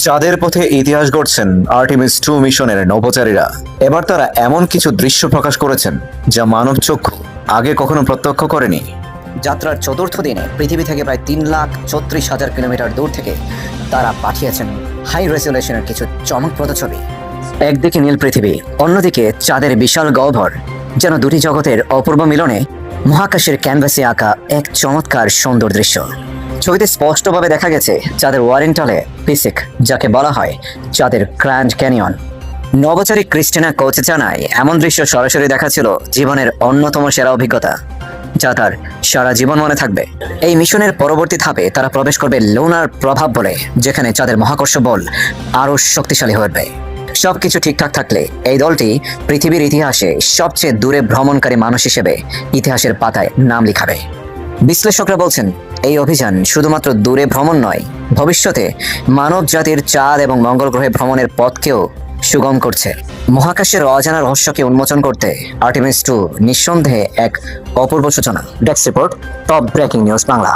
চাঁদের পথে ইতিহাস গড়ছেন আর্টেমিস 2 মিশনের নভোচারীরা। এবার তারা এমন কিছু দৃশ্য প্রকাশ করেছেন যা মানব চক্ষু আগে কখনো প্রত্যক্ষ করেনি। যাত্রার চতুর্থ দিনে পৃথিবী থেকে প্রায় 3,36,000 কিলোমিটার দূর থেকে তারা পাঠিয়েছেন হাই রেজলিউশনের কিছু চমকপ্রদ ছবি। একদিকে নীল পৃথিবী, অন্যদিকে চাঁদের বিশাল গহ্বর, যেন দুটি জগতের অপূর্ব মিলনে মহাকাশের ক্যানভাসে আঁকা এক চমৎকার সুন্দর দৃশ্য। ছবিতে স্পষ্টভাবে দেখা গেছে চাঁদের ওয়ারেন্টালে পিসিক, যাকে বলা হয় চাঁদের গ্র্যান্ড ক্যানিয়ন। নভোচারী ক্রিস্টিনা কোচ জানায়, এমন দৃশ্য সরাসরি দেখা ছিল জীবনের অন্যতম সেরা অভিজ্ঞতা, যা তার সারা জীবন মনে থাকবে। এই মিশনের পরবর্তী ধাপে তারা প্রবেশ করবে লুনার প্রভাব বলে, যেখানে চাঁদের মহাকর্ষ বল আরও শক্তিশালী হয়ে উঠবে। সবকিছু ঠিকঠাক থাকলে এই দলটি পৃথিবীর ইতিহাসে সবচেয়ে দূরে ভ্রমণকারী মানুষ হিসেবে ইতিহাসের পাতায় নাম লিখাবে। বিশ্লেষকরা বলছেন, এই অভিযান শুধুমাত্র দূরে ভ্রমণ নয়, ভবিষ্যতে মানব জাতির চাঁদ এবং মঙ্গল গ্রহে ভ্রমণের পথকেও সুগম করছে। মহাকাশের অজানা রহস্যকে উন্মোচন করতে আর্টেমিস 2 নিঃসন্দেহে এক অপূর্ব সূচনা। Desk report, top breaking news Bangla.